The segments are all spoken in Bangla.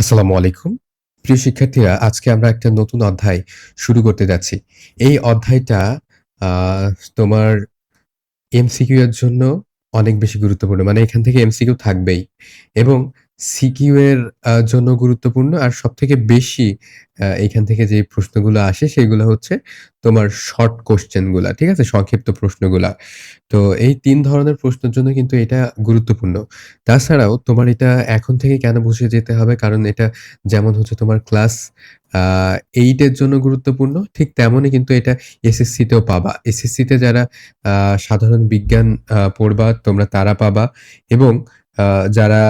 আসসালামু আলাইকুম। প্রিয় শিক্ষার্থীরা, আজকে আমরা একটা নতুন অধ্যায় শুরু করতে যাচ্ছি। এই অধ্যায়টা আ তোমার এমসিকিউ এর জন্য অনেক বেশি গুরুত্বপূর্ণ। মানে এখান থেকে এমসিকিউ থাকবেই এবং সিকিউ এর জন্য গুরুত্বপূর্ণ। আর সবথেকে বেশি এখান থেকে যে প্রশ্নগুলো আসে সেগুলো হচ্ছে তোমার শর্ট কোয়েশ্চেন গুলা। ঠিক আছে? সংক্ষিপ্ত প্রশ্নগুলা। তো এই ৩ ধরনের প্রশ্নের জন্য কিন্তু এটা গুরুত্বপূর্ণ। তাছাড়াও তোমার এটা এখন থেকে কেন বুঝে যেতে হবে? কারণ এটা যেমন হচ্ছে তোমার ক্লাস আ 8 এর জন্য গুরুত্বপূর্ণ, ঠিক তেমনই কিন্তু এটা এসএসসি তেও পাবা। এসএসসি তে যারা আ সাধারণ বিজ্ঞান পড়বা তোমরা তারা পাবা এবং আ যারা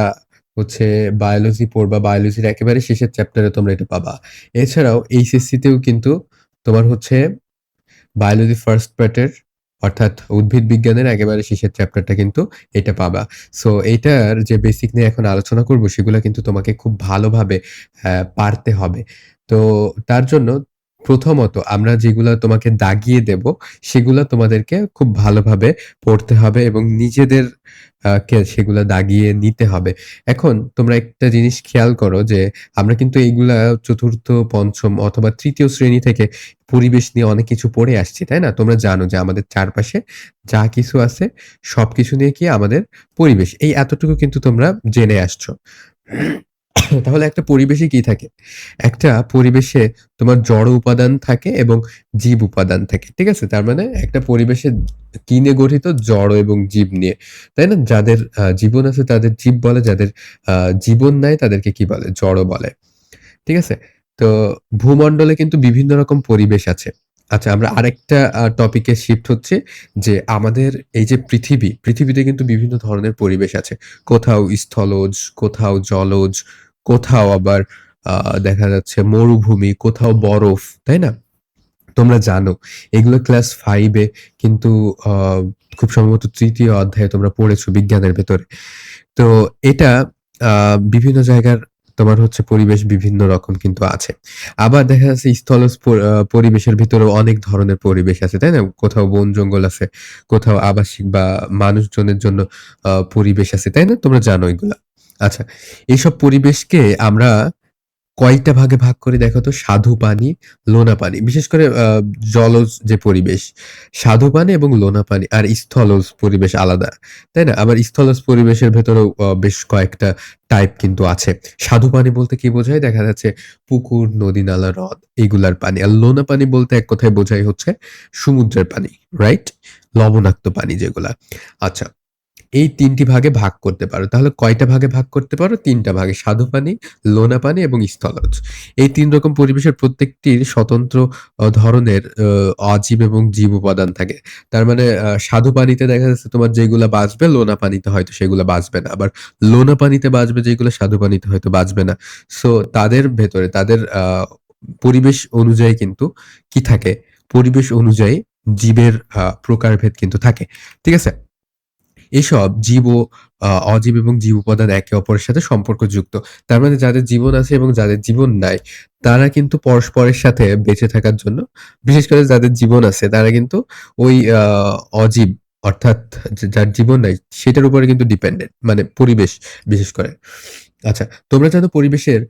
হচ্ছে বায়োলজি পড়বা, বায়োলজির একেবারে শেষের চ্যাপ্টারে তোমরা এটা পাবা। এছাড়াও এইচএসসি তেও কিন্তু তোমার হচ্ছে বায়োলজি ফার্স্ট পার্টের অর্থাৎ উদ্ভিদ বিজ্ঞানের একেবারে শেষের চ্যাপ্টারটা কিন্তু এটা পাবা। সো এইটার যে বেসিক নিয়ে এখন আলোচনা করব সেগুলা কিন্তু তোমাকে খুব ভালোভাবে পারতে হবে। তো তার জন্য প্রথমত আমরা যেগুলা তোমাকে দাগিয়ে দেব সেগুলা তোমাদেরকে খুব ভালোভাবে পড়তে হবে এবং নিজেদের কে সেগুলা দাগিয়ে নিতে হবে। এখন তোমরা একটা জিনিস খেয়াল করো যে আমরা কিন্তু এইগুলা ৪র্থ, ৫ম অথবা ৩য় শ্রেণী থেকে পরিবেশ নিয়ে অনেক কিছু পড়ে আসছি, তাই না? তোমরা জানো যে আমাদের চারপাশে যা কিছু আছে সবকিছু নিয়ে কি আমাদের পরিবেশ। এই এতটুকু কিন্তু তোমরা জেনে আসছো। তাহলে একটা পরিবেশে কি থাকে? একটা পরিবেশে তোমার জড় উপাদান থাকে এবং জীব উপাদান থাকে। ঠিক আছে? তার মানে একটা পরিবেশে কি নিয়ে গঠিত? জড় এবং জীব নিয়ে। তাই না? যাদের জীবন আছে তাদের জীব বলে, যাদের আ জীবন নাই তাদেরকে কি বলে? জড় বলে। ঠিক আছে? তো ভূমণ্ডলে কিন্তু বিভিন্ন রকম পরিবেশ আছে। আচ্ছা, আমরা আরেকটা টপিকে শিফট হচ্ছি যে আমাদের এই যে পৃথিবীতে কিন্তু বিভিন্ন ধরনের পরিবেশ আছে। কোথাও স্থলজ, কোথাও জলজ, কোথাও আবার আ দেখা যাচ্ছে মরুভূমি, কোথাও বরফ, তাই না? তোমরা জানো এগুলো ক্লাস 5 এ কিন্তু আ খুব সম্ভবত ৩য় অধ্যায়ে তোমরা পড়েছো বিজ্ঞানের ভেতরে। তো এটা আ বিভিন্ন জায়গার তোমার হচ্ছে পরিবেশ বিভিন্ন রকম কিন্তু আছে। আবার দেখা যাচ্ছে স্থলজ পরিবেশের ভিতরেও অনেক ধরনের পরিবেশ আছে, তাই না? কোথাও বন-জঙ্গল আছে, কোথাও আবাসিক বা মানুষজনের জন্য পরিবেশ আছে, তাই না? তোমরা জানো এগুলা। আচ্ছা, এইসব পরিবেশকে আমরা কয়টা ভাগে ভাগ করি দেখো তো? স্বাদু পানি, লোনা পানি। বিশেষ করে জলজ যে পরিবেশ, স্বাদু পানি এবং লোনা পানি আর স্থলজ পরিবেশ আলাদা। তাই না? আবার স্থলজ পরিবেশের ভেতরেও বেশ কয়েকটা টাইপ কিন্তু আছে। স্বাদু পানি বলতে কি বোঝায়? দেখা যাচ্ছে পুকুর, নদী, নালা, হ্রদ এগুলার পানি। আর লোনা পানি বলতে এক কথায় বোঝায় হচ্ছে সমুদ্রের পানি, রাইট? লবণাক্ত পানি যেগুলা। আচ্ছা, এই ৩ টি ভাগে ভাগ করতে পারো। তাহলে কয়টা ভাগে ভাগ করতে পারো? ৩ টা ভাগে। স্বাদু পানি, লোনা পানি এবং স্থলজ। এই ৩ রকম পরিবেশের প্রত্যেকটির স্বতন্ত্র ধরনের অজীব এবং জীব উপাদান থাকে। তার মানে স্বাদু পানিতে দেখা যাচ্ছে তোমার যেগুলা বাঁচবে, লোনা পানিতে হয়তো সেগুলা বাঁচবে না। আবার লোনা পানিতে বাঁচবে যেগুলো স্বাদু পানিতে হয়তো বাঁচবে না। সো তাদের ভেতরে তাদের পরিবেশ অনুযায়ী কিন্তু কি থাকে? পরিবেশ অনুযায়ী জীবের প্রকারভেদ কিন্তু থাকে। ঠিক আছে? এসব জীব ও অজীব এবং জীব উপাদান একে অপরের সাথে সম্পর্কযুক্ত। তার মানে যাদের জীবন আছে এবং যাদের জীবন নাই, তারা কিন্তু পরস্পরের সাথে বেঁচে থাকার জন্য বিশেষ করে যাদের জীবন আছে তারা কিন্তু ওই অজীব অর্থাৎ যার জীবন নাই সেটার উপরে কিন্তু ডিপেন্ডেন্ট। মানে পরিবেশ বিশেষ করে। আচ্ছা, তোমরা জানো পরিবেশের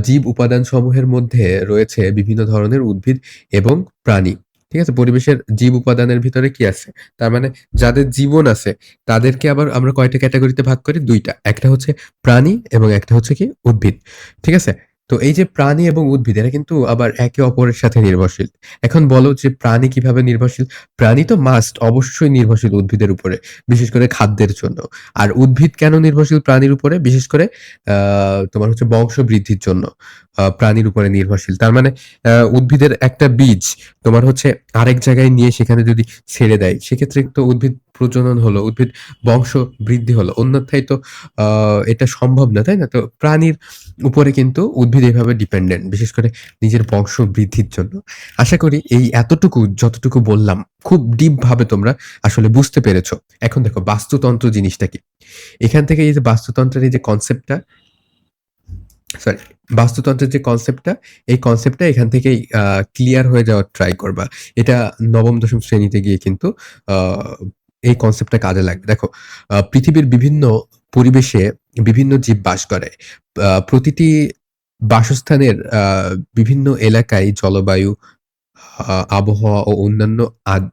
জীব উপাদানসমূহের মধ্যে রয়েছে বিভিন্ন ধরনের উদ্ভিদ এবং প্রাণী। ঠিক আছে? পরিবেশের জীব উপাদানের ভিতরে কি আছে? তার মানে যাদের জীবন আছে তাদেরকে আবার আমরা কয়টা ক্যাটেগরিতে ভাগ করি? ২ টা। একটা হচ্ছে প্রাণী এবং একটা হচ্ছে কি উদ্ভিদ। ঠিক আছে? তো এই যে প্রাণী এবং উদ্ভিদ এরা কিন্তু আবার একে অপরের সাথে নির্ভরশীল। এখন বলো যে প্রাণী কিভাবে নির্ভরশীল? প্রাণী তো মাস্ট অবশ্যই নির্ভরশীল উদ্ভিদের উপরে, বিশেষ করে খাদ্যের জন্য। আর উদ্ভিদ কেন নির্ভরশীল প্রাণীর উপরে? বিশেষ করে আ তোমার হচ্ছে বংশবৃদ্ধির জন্য প্রাণীর উপরে নির্ভরশীল। তার মানে উদ্ভিদের একটা বীজ তোমার হচ্ছে আরেক জায়গায় নিয়ে সেখানে যদি ছেড়ে দেয়, সেক্ষেত্রে তো উদ্ভিদ প্রজনন হলো, উদ্ভিদ বংশ বৃদ্ধি হলো। অন্যথায় তো আ এটা সম্ভব না, তাই না? তো প্রাণীর উপরে কিন্তু উদ্ভিদ এভাবে ডিপেন্ডেন্ট, বিশেষ করে নিজের বংশ বৃদ্ধির জন্য। আশা করি এই এতটুকু যতটুকু বললাম, খুব ডিপ ভাবে তোমরা আসলে বুঝতে পেরেছ। এখন দেখো বাস্তুতন্ত্র জিনিসটা কি? এখান থেকে এই যে বাস্তুতন্ত্রের এই যে কনসেপ্টটা সরি, বাস্তুতন্ত্রের যে কনসেপ্টটা, এই কনসেপ্টটা এখান থেকেই ক্লিয়ার হয়ে যাওয়ার ট্রাই করবা। এটা ৯ম-১০ম শ্রেণীতে গিয়ে কিন্তু আ এই কনসেপ্টটা কাজে লাগবে। দেখো, পৃথিবীর বিভিন্ন পরিবেশে বিভিন্ন জীব বাস করে। প্রতিটি বাসস্থানের বিভিন্ন এলাকায় জলবায়ু, আবহাওয়া ও অন্যান্য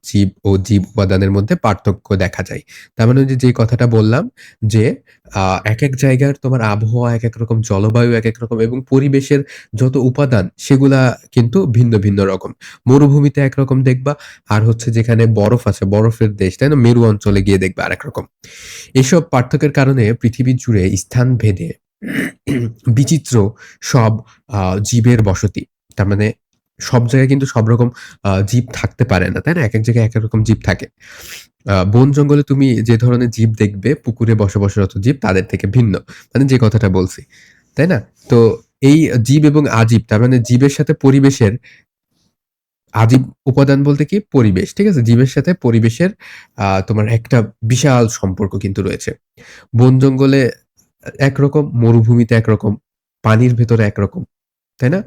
জীব ও জীব উপাদানের মধ্যে পার্থক্য দেখা যায়। তার মানে ওই যে কথাটা বললাম যে আ একেক জায়গার তোমার আবহাওয়া একেক রকম, জলবায়ু একেক রকম এবং পরিবেশের যত উপাদান সেগুলা কিন্তু ভিন্ন, ভিন্ন রকম। মরুভূমিতে একরকম দেখবা, আর হচ্ছে যেখানে বরফ আছে, বরফের দেশ, তাই না? মেরু অঞ্চলে গিয়ে দেখবা আরেক রকম। এসব পার্থক্যের কারণে পৃথিবী জুড়ে স্থান ভেদে বিচিত্র সব আ জীবের বসতি। তার মানে সব জায়গায় কিন্তু সব রকম জীব থাকতে পারে না, তাই না? একেক জায়গায় একেক রকম জীব থাকে। বন-জঙ্গলে তুমি যে ধরনের জীব দেখবে, পুকুরে বসবাসরত জীব তাদের থেকে ভিন্ন। মানে যে কথাটা বলছি, তাই না? তো এই জীব এবং আজীব, তার মানে জীবের সাথে পরিবেশের, আজীব উপাদান বলতে কি? পরিবেশ, ঠিক আছে? জীবের সাথে পরিবেশের তোমার একটা বিশাল সম্পর্ক কিন্তু রয়েছে। বন-জঙ্গলে একরকম, মরুভূমিতে একরকম, পানির ভেতরে একরকম, তাই না?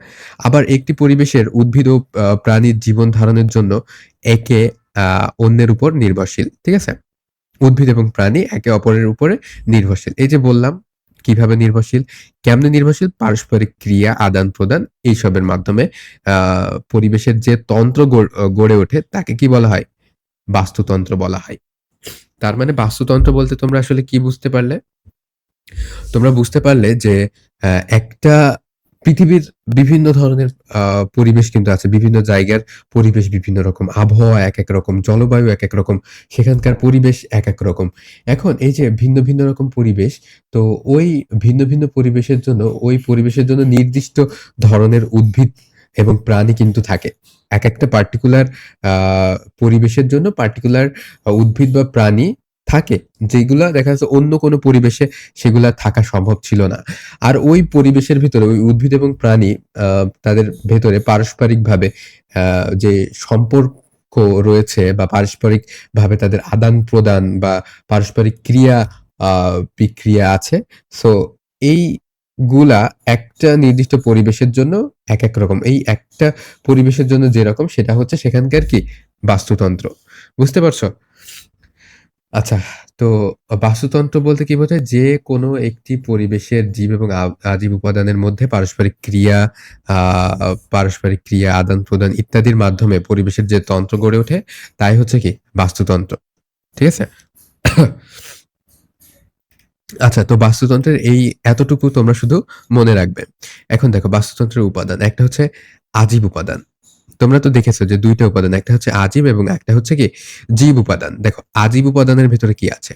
আবার একটি পরিবেশের উদ্ভিদ ও প্রাণীর জীবন ধারণের জন্য একে অন্যের উপর নির্ভরশীল। ঠিক আছে? উদ্ভিদ এবং প্রাণী একে অপরের উপরে নির্ভরশীল। এই যে বললাম কিভাবে নির্ভরশীল, কেমনে নির্ভরশীল? পারস্পরিক ক্রিয়া, আদান-প্রদান এইসবের মাধ্যমে আ পরিবেশের যে তন্ত্র গড়ে ওঠে তাকে কি বলা হয়? বাস্তুতন্ত্র বলা হয়। তার মানে বাস্তুতন্ত্র বলতে তোমরা আসলে কি বুঝতে পারলে? তোমরা বুঝতে পারলে যে একটা পৃথিবীর বিভিন্ন ধরনের আ পরিবেশ কিন্তু আছে। বিভিন্ন জায়গার পরিবেশ বিভিন্ন রকম। আবহাওয়া একেক রকম, জলবায়ু একেক রকম, সেখানকার পরিবেশ একেক রকম। এখন এই যে ভিন্ন, ভিন্ন রকম পরিবেশ, তো ওই ভিন্ন, ভিন্ন পরিবেশের জন্য, ওই পরিবেশের জন্য নির্দিষ্ট ধরনের উদ্ভিদ এবং প্রাণী কিন্তু থাকে। একেকটা পার্টিকুলার আ পরিবেশের জন্য পার্টিকুলার উদ্ভিদ বা প্রাণী থাকে, যেগুলা দেখা যাচ্ছে অন্য কোনো পরিবেশে সেগুলা থাকা সম্ভব ছিল না। আর ওই পরিবেশের ভিতরে ওই উদ্ভিদ এবং প্রাণী আ তাদের ভেতরে পারস্পরিকভাবে আ যে সম্পর্ক রয়েছে বা পারস্পরিকভাবে তাদের আদান-প্রদান বা পারস্পরিক ক্রিয়া আ বিক্রিয়া আছে। সো এইগুলা একটা নির্দিষ্ট পরিবেশের জন্য একেক রকম। এই একটা পরিবেশের জন্য যেরকম সেটা হচ্ছে সেখানকার কি? বাস্তুতন্ত্র। বুঝতে পারছো? আচ্ছা, তো বাস্তুতন্ত্র বলতে কি বোঝায়? যে কোনো একটি পরিবেশের জীব এবং আজীব উপাদানের মধ্যে আ পারস্পরিক ক্রিয়া, আদান-প্রদান ইত্যাদির মাধ্যমে পরিবেশের যে তন্ত্র গড়ে ওঠে, তাই হচ্ছে কি? বাস্তুতন্ত্র। ঠিক আছে? আচ্ছা, তো বাস্তুতন্ত্রের এই এতটুকু তোমরা শুধু মনে রাখবে। এখন দেখো বাস্তুতন্ত্রের উপাদান। একটা হচ্ছে আজীব উপাদান। তোমরা তো দেখেছো যে ২ টা উপাদান। একটা হচ্ছে আজীব এবং একটা হচ্ছে কি? জীব উপাদান। দেখো আজীব উপাদানের ভেতরে কি আছে?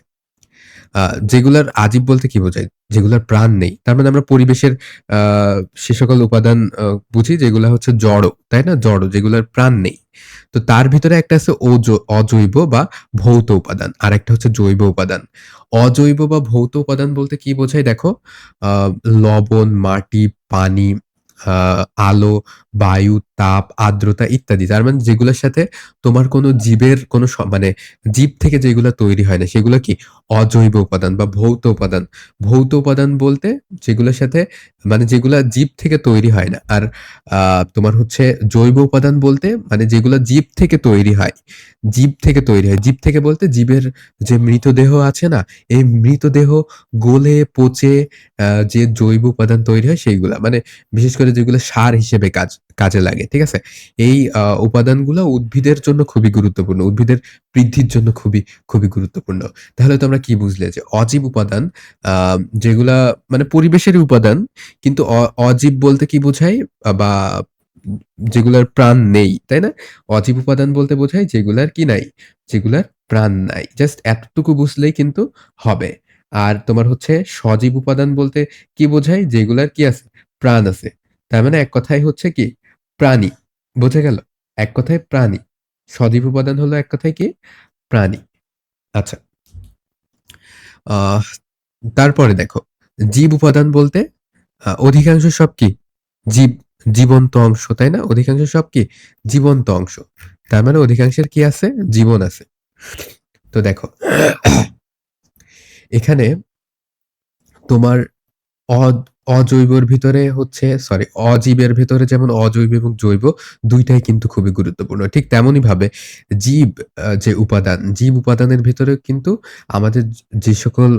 আ যেগুলার আজীব বলতে কি বোঝায়? যেগুলার প্রাণ নেই। তার মানে আমরা পরিবেশের আ সে সকল উপাদান বুঝি যেগুলা হচ্ছে জড়, তাই না? জড় যেগুলার প্রাণ নেই। তো তার ভিতরে একটা আছে অজৈব বা ভৌত উপাদান। আরেকটা হচ্ছে জৈব উপাদান। অজৈব বা ভৌত উপাদান বলতে কি বোঝায় দেখো? আ লবণ, মাটি, পানি, আ আলো, বায়ু, তাপ, আর্দ্রতা ইত্যাদি। তার মানে যেগুলোর সাথে তোমার কোনো জীবের কোনো মানে জীব থেকে যেগুলা তৈরি হয় না সেগুলো কি? অজৈব উপাদান বা ভৌত উপাদান। ভৌত উপাদান বলতে যেগুলোর সাথে মানে যেগুলা জীব থেকে তৈরি হয় না। আর আ তোমার হচ্ছে জৈব উপাদান বলতে মানে যেগুলা জীব থেকে তৈরি হয়। জীব থেকে তৈরি হয়। জীব থেকে বলতে জীবের যে মৃতদেহ আছে না? এই মৃতদেহ গলে পচে যে জৈব উপাদান তৈরি হয় সেইগুলা। মানে বিশেষ করে যেগুলো সার হিসেবে কাজে লাগে। ঠিক আছে? এই উপাদানগুলো উদ্ভিদের জন্য খুবই গুরুত্বপূর্ণ। উদ্ভিদের বৃদ্ধির জন্য খুবই গুরুত্বপূর্ণ। তাহলে তোমরা কি বুঝলে? যে অজীব উপাদান আ যেগুলা মানে পরিবেশেরই উপাদান কিন্তু অজীব বলতে কি বোঝায়? বা যেগুলার প্রাণ নেই, তাই না? অজীব উপাদান বলতে বোঝায় যেগুলার কি নাই? যেগুলার প্রাণ নাই। জাস্ট এতটুকু বুঝলেই কিন্তু হবে। আর তোমার হচ্ছে সজীব উপাদান বলতে কি বোঝায়? যেগুলার কি আছে? প্রাণ আছে। তার মানে এক কথায় হচ্ছে কি? প্রাণী। বোঝা গেল? এক কথায় প্রাণী। সজীব উপাদান হলো এক কথায় কি? প্রাণী। আচ্ছা। আহ তারপরে দেখো, জীব উপাদান বলতে অধিকাংশ সব কি? জীব জীবন্ত অংশ, তাই না? অধিকাংশ সব কি? জীবন্ত অংশ। তার মানে অধিকাংশের কি আছে? জীবন আছে। তো দেখো এখানে তোমার অ অজৈবর ভিতরে হচ্ছে সরি অজীবের ভেতরে যেমন অজৈব এবং জৈব ২ টাই কিন্তু খুবই গুরুত্বপূর্ণ। ঠিক তেমনিভাবে জীব যে উপাদান, জীব উপাদানের ভেতরেও কিন্তু আমাদের যে সকল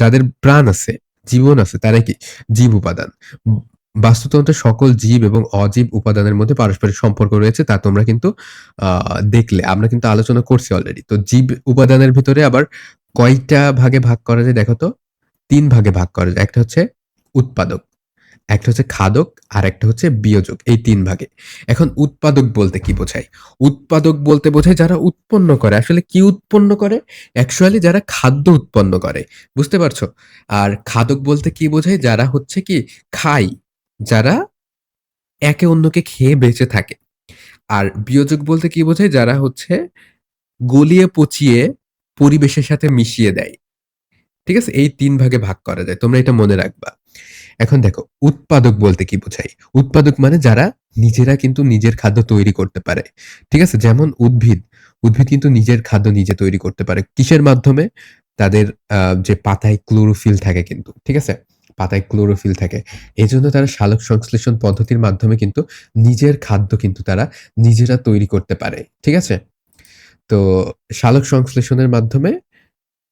যাদের প্রাণ আছে, জীবন আছে তারাই কি? জীব উপাদান। বাস্তুতন্ত্রের সকল জীব এবং অজীব উপাদানের মধ্যে পারস্পরিক সম্পর্ক রয়েছে তা তোমরা কিন্তু আ দেখলে। আমরা কিন্তু আলোচনা করছি অলরেডি। তো জীব উপাদানের ভিতরে আবার কয়টা ভাগে ভাগ করা যায় দেখো তো? ৩ ভাগে ভাগ করা যায়। একটা হচ্ছে উৎপাদক, একটা হচ্ছে খাদক, আর একটা হচ্ছে বিয়োজক। এই ৩ ভাগে। এখন উৎপাদক বলতে কি বোঝায়? উৎপাদক বলতে বোঝায় যারা উৎপন্ন করে। আসলে কি উৎপন্ন করে? অ্যাকচুয়ালি যারা খাদ্য উৎপন্ন করে। বুঝতে পারছো? আর খাদক বলতে কি বোঝায়? যারা হচ্ছে কি খায়। যারা একে অন্যকে খেয়ে বেঁচে থাকে। আর বিয়োজক বলতে কি বোঝায়? যারা হচ্ছে গলিয়ে পচিয়ে পরিবেশের সাথে মিশিয়ে দেয়। ঠিক আছে? এই ৩ ভাগে ভাগ করা যায়। তোমরা এটা মনে রাখবা। এখন দেখো উৎপাদক বলতে কি বোঝায়? উৎপাদক মানে যারা নিজেরা কিন্তু নিজের খাদ্য তৈরি করতে পারে। ঠিক আছে? যেমন উদ্ভিদ। উদ্ভিদ কিন্তু নিজের খাদ্য নিজে তৈরি করতে পারে। কিসের মাধ্যমে? তাদের যে পাতায় ক্লোরোফিল থাকে কিন্তু। ঠিক আছে? পাতায় ক্লোরোফিল থাকে। এজন্য তারা সালোক সংশ্লেষণ পদ্ধতির মাধ্যমে কিন্তু নিজের খাদ্য কিন্তু তারা নিজেরা তৈরি করতে পারে। ঠিক আছে? তো সালোক সংশ্লেষণের মাধ্যমে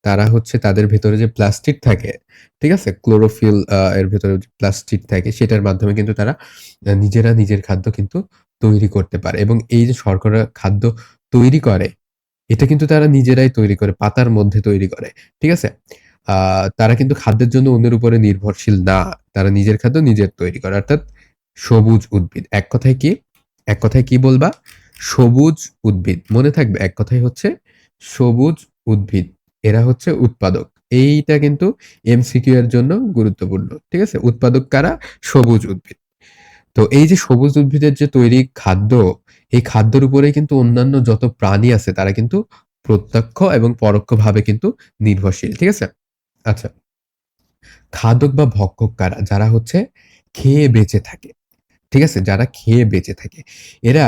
তারা হচ্ছে তাদের ভেতরে যে প্লাস্টিড থাকে, ঠিক আছে? ক্লোরোফিল এর ভেতরে যে প্লাস্টিড থাকে সেটার মাধ্যমে কিন্তু তারা নিজেরা নিজের খাদ্য কিন্তু তৈরি করতে পারে এবং এই যে শর্করা খাদ্য তৈরি করে, এটা কিন্তু তারা নিজেরাই তৈরি করে, পাতার মধ্যে তৈরি করে। ঠিক আছে? আ তারা কিন্তু খাদ্যের জন্য অন্যের উপরে নির্ভরশীল না। তারা নিজের খাদ্য নিজের তৈরি করে। অর্থাৎ সবুজ উদ্ভিদ। এক কথায় কি? এক কথায় কি বলবা? সবুজ উদ্ভিদ। মনে থাকবে এক কথায় হচ্ছে সবুজ উদ্ভিদ। এরা হচ্ছে উৎপাদক। এইটা কিন্তু এমসিকিউ এর জন্য গুরুত্বপূর্ণ। ঠিক আছে? উৎপাদক কারা? সবুজ উদ্ভিদ। তো এই যে সবুজ উদ্ভিদের যে তৈরি খাদ্য, এই খাদ্যের উপরেই কিন্তু অন্যান্য যত প্রাণী আছে তারা কিন্তু প্রত্যক্ষ এবং পরোক্ষভাবে কিন্তু নির্ভরশীল। ঠিক আছে? আচ্ছা। খাদক বা ভক্ষক কারা? যারা হচ্ছে খেয়ে বেঁচে থাকে। ঠিক আছে? যারা খেয়ে বেঁচে থাকে। এরা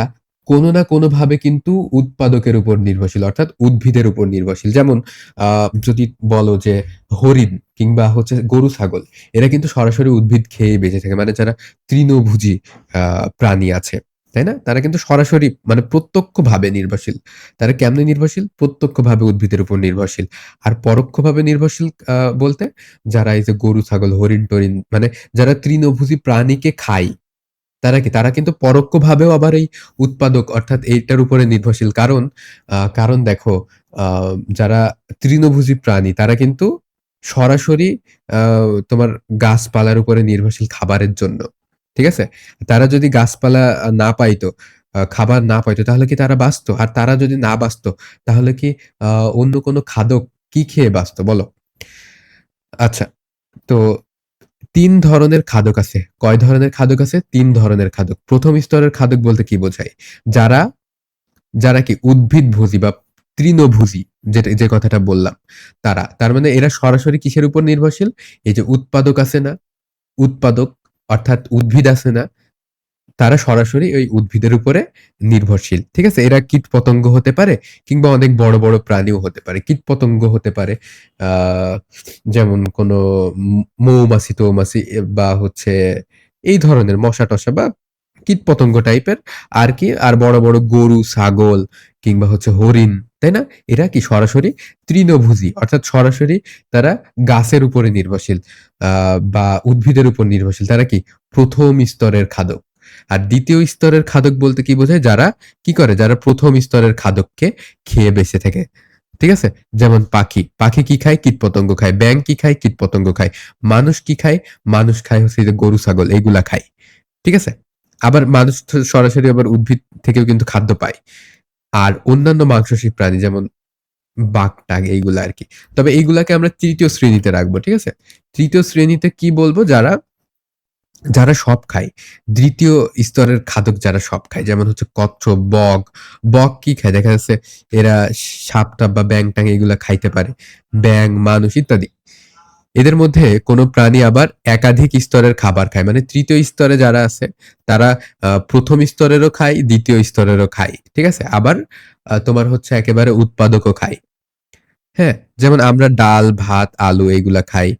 কোনো না কোনোভাবে কিন্তু উৎপাদকের উপর নির্ভরশীল অর্থাৎ উদ্ভিদের উপর নির্ভরশীল। যেমন আ যদি বলো যে হরিণ কিংবা হচ্ছে গরু-ছাগল এরা কিন্তু সরাসরি উদ্ভিদ খেয়ে বেঁচে থাকে। মানে যারা তৃণভোজী আ প্রাণী আছে, তাই না? তারা কিন্তু সরাসরি মানে প্রত্যক্ষভাবে নির্ভরশীল। তারা কেমনে নির্ভরশীল? প্রত্যক্ষভাবে উদ্ভিদের উপর নির্ভরশীল। আর পরোক্ষভাবে নির্ভরশীল বলতে যারা এই যে গরু-ছাগল, হরিণ-টরিন মানে যারা তৃণভোজী প্রাণীকে খায় তারা কি? তারা কিন্তু পরোক্ষভাবেও আবার এই উৎপাদক অর্থাৎ এইটার উপরে নির্ভরশীল। কারণ দেখো আ যারা তৃণভোজী প্রাণী তারা কিন্তু সরাসরি আ তোমার গাছপালার উপরে নির্ভরশীল খাবারের জন্য। ঠিক আছে? তারা যদি গাছপালা না পাইতো, খাবার না পাইতো তাহলে কি তারা বাঁচত? আর তারা যদি না বাঁচত তাহলে কি আ অন্য কোনো খাদক কি খেয়ে বাঁচত বলো? আচ্ছা তো ৩ ধরনের খাদক আছে। কয় ধরনের খাদক আছে? ৩ ধরনের খাদক। ১ম স্তরের খাদক বলতে কি বোঝায়? যারা, যারা কি উদ্ভিদভোজী বা তৃণভোজী যে কথাটা বললাম তারা। তার মানে এরা সরাসরি কিসের উপর নির্ভরশীল? এই যে উৎপাদক আছে না? উৎপাদক অর্থাৎ উদ্ভিদ আছে না? তারা সরাসরি ওই উদ্ভিদের উপরে নির্ভরশীল। ঠিক আছে? এরা কীটপতঙ্গ হতে পারে কিংবা অনেক বড়, বড় প্রাণীও হতে পারে। কীটপতঙ্গ হতে পারে আ যেমন কোনো মৌমাছি-টৌমাছি বা হচ্ছে এই ধরনের মশা-টশা বা কীটপতঙ্গ টাইপের আর কি আর বড়, বড় গরু, ছাগল কিংবা হচ্ছে হরিণ, তাই না? এরা কি সরাসরি তৃণভোজী অর্থাৎ সরাসরি তারা গাছের উপরে নির্ভরশীল বা উদ্ভিদের উপর নির্ভরশীল। তারা কি ১ম স্তরের খাদক। আর ২য় স্তরের খাদক বলতে কি বোঝায়? যারা কি করে? যারা ১ম স্তরের খাদককে খেয়ে বেঁচে থাকে। ঠিক আছে? যেমন পাখি। পাখি কি খায়? কীটপতঙ্গ খায়। ব্যাঙ কি খায়? কীটপতঙ্গ খায়। মানুষ কি খায়? মানুষ খায় হচ্ছে যে গরু, ছাগল এগুলা খায়। ঠিক আছে? আবার মানুষ সরাসরি আবার উদ্ভিদ থেকেও কিন্তু খাদ্য পায়। আর অন্যান্য মাংসাশী প্রাণী যেমন বাঘ-টাঘ এইগুলা আরকি। তবে এইগুলাকে আমরা ৩য় শ্রেণীতে রাখবো। ঠিক আছে? ৩য় শ্রেণীতে কি বলবো? যারা যারা সব খায়। ২য় স্তরের খাদক যারা সব খায়। যেমন হচ্ছে কচ্ছপ, বক। বক কি খায়? দেখা যাচ্ছে এরা সাপ-টাপ বা ব্যাঙ-ট্যাঙ এগুলা খাইতে পারে। ব্যাঙ, মানুষ ইত্যাদি। এদের মধ্যে কোনো প্রাণী আবার একাধিক স্তরের খাবার খায়। মানে ৩য় স্তরে যারা আছে তারা ১ম স্তরেরও খায়, ২য় স্তরেরও খায়। ঠিক আছে? আবার তোমার হচ্ছে একেবারে উৎপাদকও খায়। হ্যাঁ? যেমন আমরা ডাল, ভাত, আলু এগুলা খাই।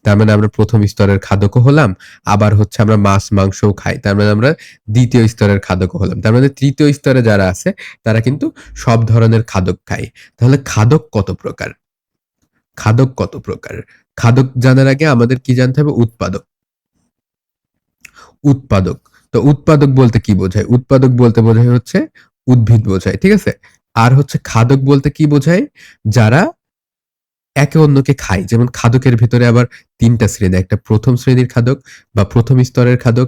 তার মানে আমরা ১ম স্তরের খাদকও হলাম। আবার হচ্ছে আমরা মাছ, মাংসও খাই। তার মানে আমরা ২য় স্তরের খাদকও হলাম। তার মানে ৩য় স্তরে যারা আছে তারা কিন্তু সব ধরনের খাদক খায়। তাহলে খাদক কত প্রকার? খাদক কত প্রকার? খাদক জানার আগে আমাদের কি জানতে হবে? উৎপাদক। উৎপাদক। তো উৎপাদক বলতে কি বোঝায়? উৎপাদক বলতে বোঝায় হচ্ছে উদ্ভিদ বোঝায়। ঠিক আছে? আর হচ্ছে খাদক বলতে কি বোঝায়? যারা একে অন্যকে খায়। যেমন খাদকের ভেতরে আবার ৩ টা শ্রেণী। একটা ১ম শ্রেণীর খাদক বা ১ম স্তরের খাদক,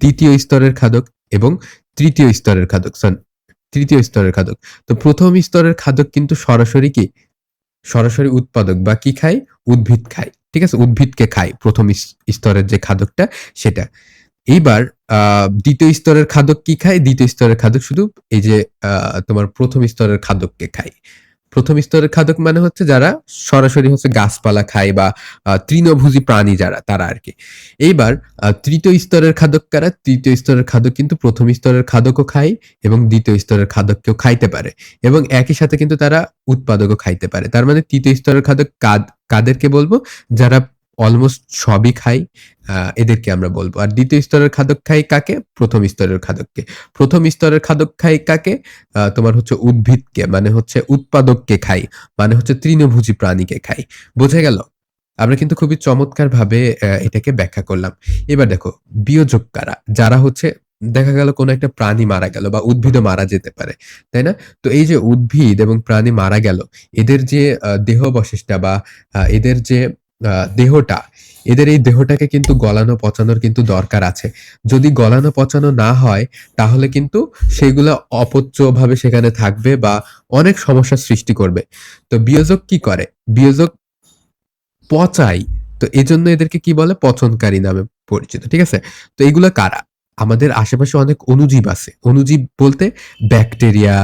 ২য় স্তরের খাদক এবং ৩য় স্তরের খাদক। ৩য় স্তরের খাদক। তো ১ম স্তরের খাদক কিন্তু সরাসরি কি? সরাসরি উৎপাদক বা কি খায়? উদ্ভিদ খায়। ঠিক আছে? উদ্ভিদকে খায় ১ম স্তরের যে খাদকটা সেটা। এইবার ২য় স্তরের খাদক কি খায়? ২য় স্তরের খাদক শুধু এই যে তোমার ১ম স্তরের খাদককে খায়। ১ম স্তরের খাদক মানে হচ্ছে যারা সরাসরি হচ্ছে গাছপালা খায় বা তৃণভোজী প্রাণী যারা তারা আরকি। এইবার ৩য় স্তরের খাদক কারা? ৩য় স্তরের খাদক কিন্তু ১ম স্তরের খাদকও খায় এবং ২য় স্তরের খাদককেও খাইতে পারে এবং একই সাথে কিন্তু তারা উৎপাদকও খাইতে পারে। তার মানে ৩য় স্তরের খাদক কাদেরকে বলবো? যারা অলমোস্ট সবই খায় এদেরকে আমরা বলবো। আর ২য় স্তরের খাদক খায় কাকে? ১ম স্তরের খাদককে। ১ম স্তরের খাদক খায় কাকে? তোমার হচ্ছে উদ্ভিদকে মানে হচ্ছে উৎপাদককে খায়। মানে হচ্ছে তৃণভোজী প্রাণীকে খায়। বোঝা গেল? আমরা কিন্তু খুবই চমৎকারভাবে এটাকে ব্যাখ্যা করলাম। এবার দেখো বিয়োজক কারা? যারা হচ্ছে দেখা গেল কোনো একটা প্রাণী মারা গেল বা উদ্ভিদও মারা যেতে পারে। তাই না? তো এই যে উদ্ভিদ এবং প্রাণী মারা গেল, এদের যে দেহাবশেষটা বা এদের যে আ দেহটা, এদের এই দেহটাকে কিন্তু গলানো পচানোর কিন্তু দরকার আছে। যদি গলানো পচানো না হয় তাহলে কিন্তু সেগুলা অপচ্যভাবে সেখানে থাকবে বা অনেক সমস্যার সৃষ্টি করবে। তো বিয়োজক কি করে? বিয়োজক পচায়। তো এজন্য এদেরকে কি বলে? পচনকারী নামে পরিচিত। ঠিক আছে? তো এগুলা কারা? আমাদের আশেপাশে অনেক অণুজীব আছে। অণুজীব বলতে ব্যাকটেরিয়া,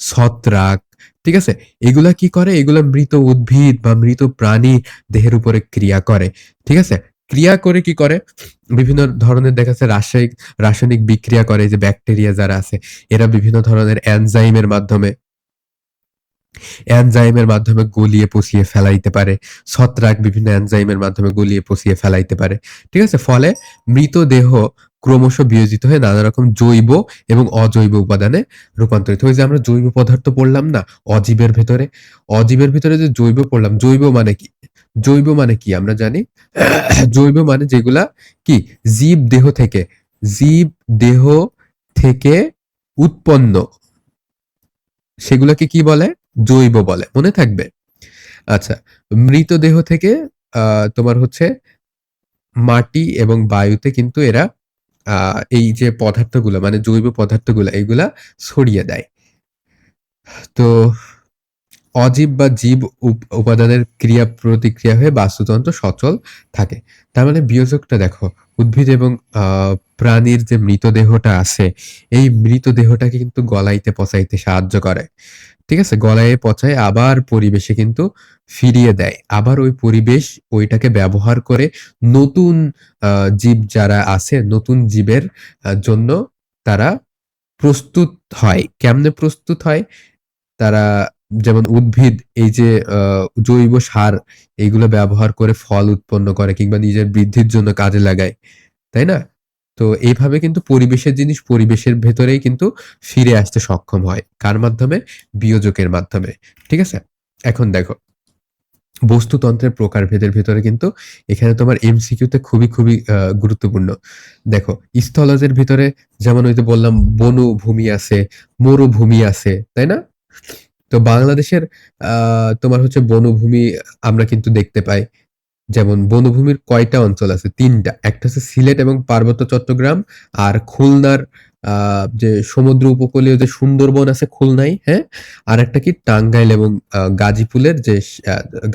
ছত্রাক, ঠিক আছে? এগুলা কি করে? এগুলা মৃত উদ্ভিদ বা মৃত প্রাণী দেহের উপরে ক্রিয়া করে। ঠিক আছে? ক্রিয়া করে কি করে? বিভিন্ন ধরনের দেখা যাচ্ছে রাসায়নিক বিক্রিয়া করে। এই যে ব্যাকটেরিয়া যারা আছে, এরা বিভিন্ন ধরনের এনজাইমের মাধ্যমে গলিয়ে পচিয়ে ফেলাইতে পারে। ছত্রাক বিভিন্ন এনজাইমের মাধ্যমে গলিয়ে পচিয়ে ফেলাইতে পারে। ঠিক আছে? ফলে মৃতদেহ ক্রমশ বিয়োজিত হয়ে নানা রকম জৈব এবং অজৈব উপাদানে রূপান্তরিত হয়। ওই যে আমরা জৈব পদার্থ পড়লাম না অজীবের ভেতরে? অজীবের ভেতরে যে জৈব পড়লাম, জৈব মানে কি? জৈব মানে কি আমরা জানি? জৈব মানে যেগুলা কি? জীব দেহ থেকে জীব দেহ থেকে উৎপন্ন সেগুলাকে কি বলে? জৈব বলে। মনে থাকবে? আচ্ছা, মৃতদেহ থেকে আ তোমার হচ্ছে মাটি এবং বায়ুতে কিন্তু এরা আ এই যে পদার্থগুলা মানে জৈব পদার্থগুলা এগুলা ছড়িয়ে দেয়। তো অজীব বা জীব উপাদানের ক্রিয়া প্রতিক্রিয়া হয়ে বাস্তুতন্ত্র সচল থাকে। তার মানে বিয়োজকটা দেখো উদ্ভিদ এবং আ প্রাণীর যে মৃতদেহটা আছে, এই মৃতদেহটাকে কিন্তু গলাইতে পচাইতে সাহায্য করে। ঠিক আছে? গলায় পচায় আবার পরিবেশে কিন্তু ফিরিয়ে দেয়। আবার ওই পরিবেশ ওইটাকে ব্যবহার করে নতুন আ জীব যারা আছে, নতুন জীবের জন্য তারা প্রস্তুত হয়। কেমনে প্রস্তুত হয়? তারা যেমন উদ্ভিদ এই যে আ জৈব সার এইগুলো ব্যবহার করে ফল উৎপন্ন করে কিংবা নিজের বৃদ্ধির জন্য কাজে লাগায়। তাই না? তো এইভাবে কিন্তু পরিবেশের জিনিস পরিবেশের ভেতরেই কিন্তু ফিরে আসতে সক্ষম হয়। কার মাধ্যমে? বিয়োজকের মাধ্যমে। ঠিক আছে? এখন দেখো বস্তুতন্ত্রের প্রকারভেদের ভেতরে কিন্তু এখানে তোমার এমসিকিউ তে খুবই গুরুত্বপূর্ণ। দেখো স্থলজের ভিতরে যেমন ওই যে বললাম বনভূমি আছে, মরুভূমি আছে, তাই না? তো বাংলাদেশের আ তোমার হচ্ছে বনভূমি আমরা কিন্তু দেখতে পাই। যেমন বনভূমির কয়টা অঞ্চল আছে? ৩ টা। একটা হচ্ছে সিলেট এবং পার্বত্য চট্টগ্রাম আর খুলনার আ যে সমুদ্র উপকূলীয় যে সুন্দরবন আছে খুলনায়, হ্যাঁ? আরেকটা কি টাঙ্গাইল এবং গাজীপুরের যে